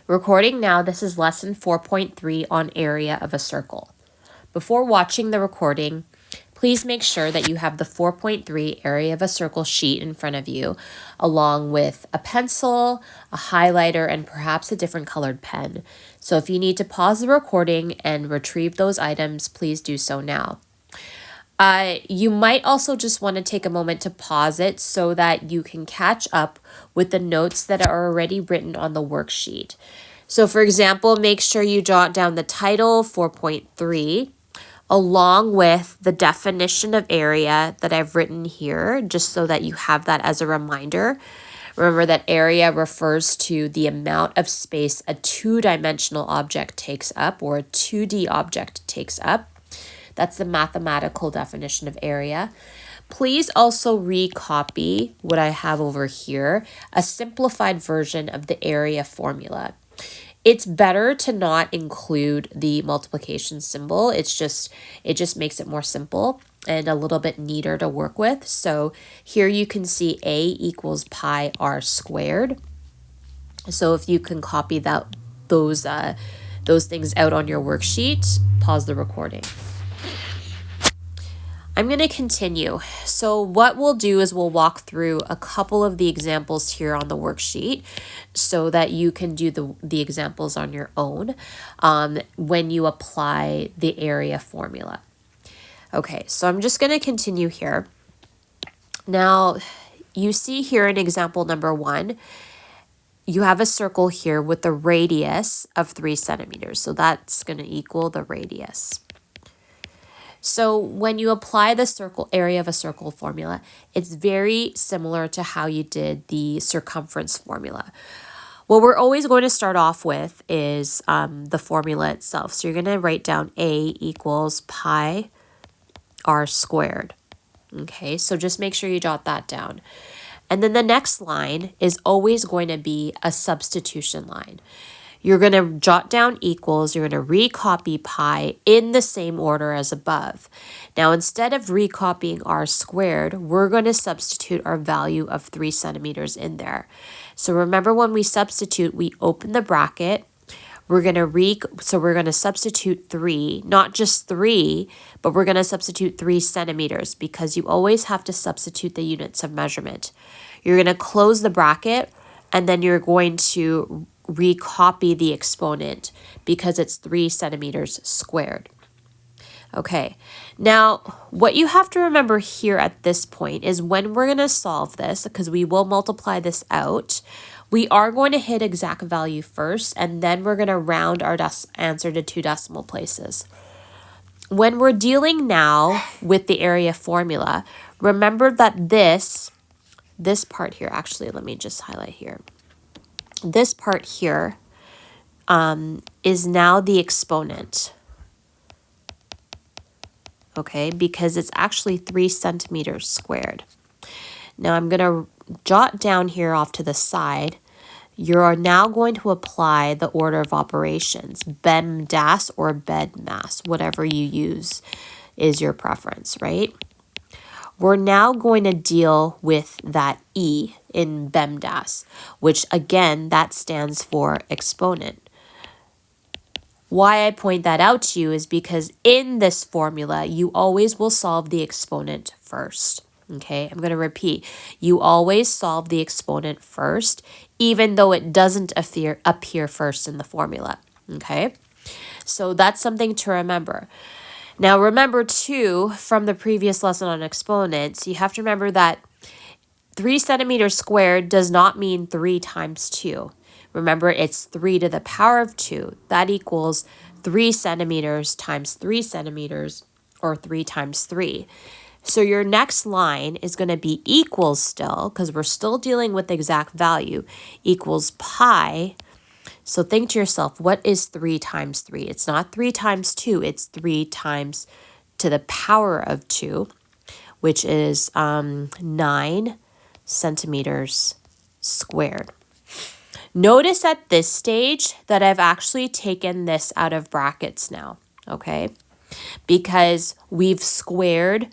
Recording now, this is lesson 4.3 on area of a circle. Before watching the recording, please make sure that you have the 4.3 area of a circle sheet in front of you, along with a pencil, a highlighter, and perhaps a different colored pen. So if you need to pause the recording and retrieve those items, please do so now. You might also just want to take a moment to pause it so that you can catch up with the notes that are already written on the worksheet. So for example, make sure you jot down the title 4.3 along with the definition of area that I've written here, just so that you have that as a reminder. Remember that area refers to the amount of space a two-dimensional object takes up, or a 2D object takes up. That's the mathematical definition of area. Please also recopy what I have over here, a simplified version of the area formula. It's better to not include the multiplication symbol. It just makes it more simple and a little bit neater to work with. So here you can see A equals pi r squared. So if you can copy those things out on your worksheet, pause the recording. I'm going to continue. So what we'll do is we'll walk through a couple of the examples here on the worksheet so that you can do the examples on your own when you apply the area formula. Okay, so I'm just going to continue here. Now, you see here in example number 1, you have a circle here with the radius of 3 centimeters. So that's going to equal the radius. So when you apply the area of a circle formula, it's very similar to how you did the circumference formula. What we're always going to start off with is the formula itself. So you're going to write down A equals pi r squared. Okay, so just make sure you jot that down. And then the next line is always going to be a substitution line. You're going to jot down equals, you're going to recopy pi in the same order as above. Now, instead of recopying r squared, we're going to substitute our value of 3 centimeters in there. So remember, when we substitute, we open the bracket. We're going to substitute 3, not just 3, but we're going to substitute 3 centimeters because you always have to substitute the units of measurement. You're going to close the bracket, and then you're going to recopy the exponent because it's 3 centimeters squared. Okay, now what you have to remember here at this point is when we're going to solve this, because we will multiply this out, we are going to hit exact value first, and then we're going to round our answer to 2 decimal places. When we're dealing now with the area formula, remember that this part here, actually, let me just highlight here. This part here is now the exponent, okay, because it's actually 3 centimeters squared. Now I'm going to jot down here off to the side. You are now going to apply the order of operations, BEMDAS or BEDMAS, whatever you use is your preference, right? We're now going to deal with that E in BEMDAS, which again, that stands for exponent. Why I point that out to you is because in this formula, you always will solve the exponent first. Okay, I'm going to repeat. You always solve the exponent first, even though it doesn't appear first in the formula. Okay, so that's something to remember. Now remember too, from the previous lesson on exponents, you have to remember that 3 centimeters squared does not mean 3 times 2. Remember, it's 3 to the power of 2. That equals 3 centimeters times 3 centimeters, or 3 times 3. So your next line is going to be equals still, because we're still dealing with the exact value, equals pi. So think to yourself, what is 3 times 3? It's not 3 times 2, it's 3 times to the power of 2, which is 9 centimeters squared. Notice at this stage that I've actually taken this out of brackets now, okay? Because we've squared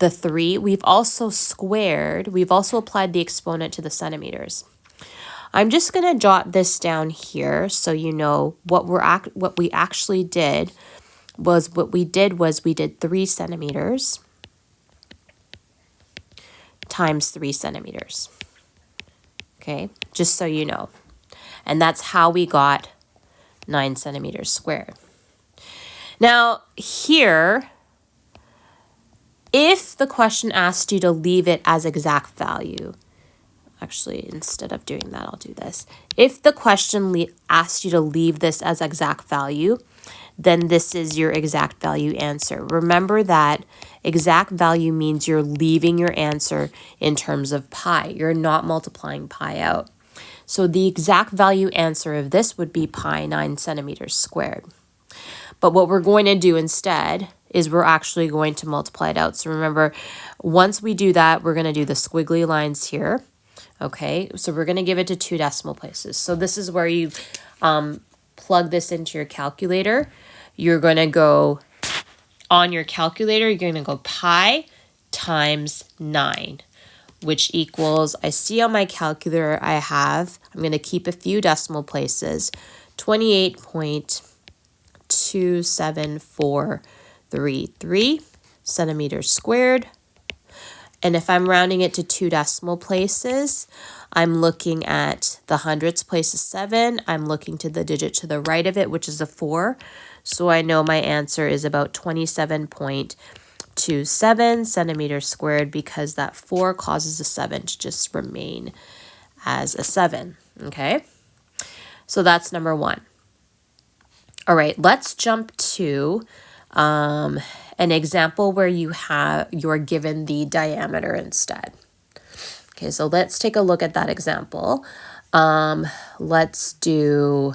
the 3, we've also applied the exponent to the centimeters. I'm just going to jot this down here so you know what we actually did was we did 3 centimeters times 3 centimeters. Okay, just so you know. And that's how we got 9 centimeters squared. Now here, if the question asked you to leave it as exact value, actually, instead of doing that, I'll do this. If the question asked you to leave this as exact value, then this is your exact value answer. Remember that exact value means you're leaving your answer in terms of pi. You're not multiplying pi out. So the exact value answer of this would be pi 9 centimeters squared. But what we're going to do instead is we're actually going to multiply it out. So remember, once we do that, we're going to do the squiggly lines here. Okay, so we're going to give it to 2 decimal places. So this is where you plug this into your calculator. You're going to go on your calculator, you're going to go pi times 9, which equals, I see on my calculator I'm going to keep a few decimal places, 28.27433 centimeters squared. And if I'm rounding it to 2 decimal places, I'm looking at the hundredths place is 7. I'm looking to the digit to the right of it, which is a 4. So I know my answer is about 27.27 centimeters squared because that 4 causes a 7 to just remain as a 7. Okay, so that's number 1. All right, let's jump to an example where you're given the diameter instead. Okay, so let's take a look at that example. Let's do,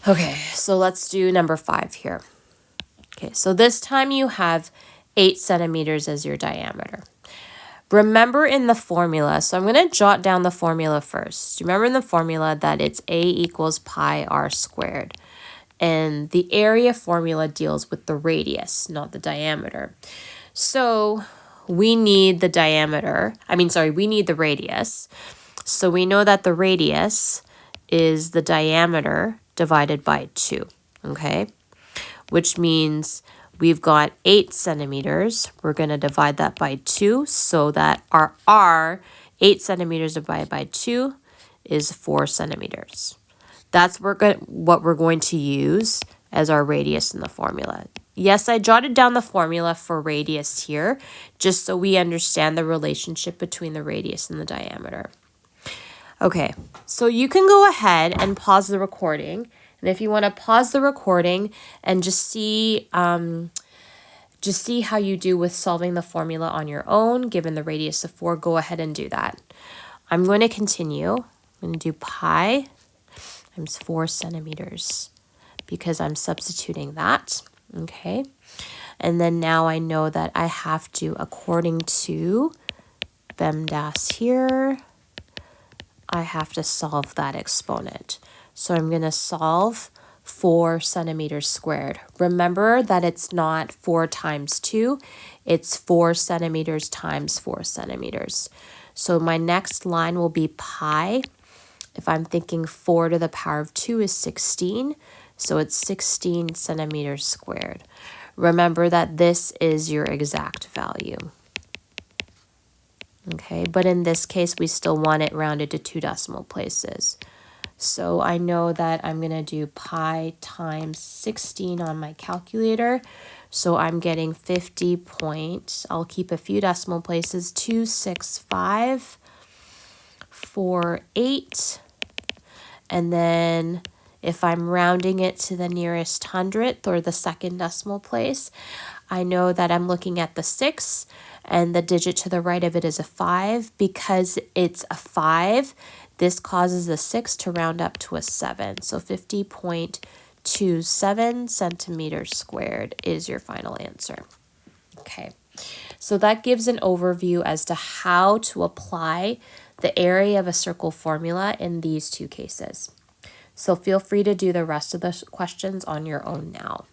okay, so let's do number 5 here. Okay, so this time you have 8 centimeters as your diameter. Remember in the formula, so I'm going to jot down the formula first. Remember in the formula that it's A equals pi r squared. And the area formula deals with the radius, not the diameter. So we need the we need the radius. So we know that the radius is the diameter divided by 2, okay? Which means we've got 8 centimeters. We're going to divide that by 2 so that our R, 8 centimeters divided by 2, is 4 centimeters. That's what we're going to use as our radius in the formula. Yes, I jotted down the formula for radius here, just so we understand the relationship between the radius and the diameter. Okay, so you can go ahead and pause the recording. And if you want to pause the recording and just see how you do with solving the formula on your own, given the radius of 4, go ahead and do that. I'm going to continue. I'm going to do pi times 4 centimeters because I'm substituting that, okay? And then now I know that I have to, according to PEMDAS here, I have to solve that exponent. So I'm going to solve 4 centimeters squared. Remember that it's not 4 times 2, it's 4 centimeters times 4 centimeters. So my next line will be pi. If I'm thinking 4 to the power of 2 is 16, so it's 16 centimeters squared. Remember that this is your exact value. Okay, but in this case, we still want it rounded to 2 decimal places. So I know that I'm going to do pi times 16 on my calculator. So I'm getting 50 I'll keep a few decimal places, 26548. And then if I'm rounding it to the nearest hundredth or the second decimal place, I know that I'm looking at the 6 and the digit to the right of it is a 5. Because it's a 5, this causes the 6 to round up to a 7. So 50.27 centimeters squared is your final answer. Okay, so that gives an overview as to how to apply the area of a circle formula in these 2 cases. So feel free to do the rest of the questions on your own now.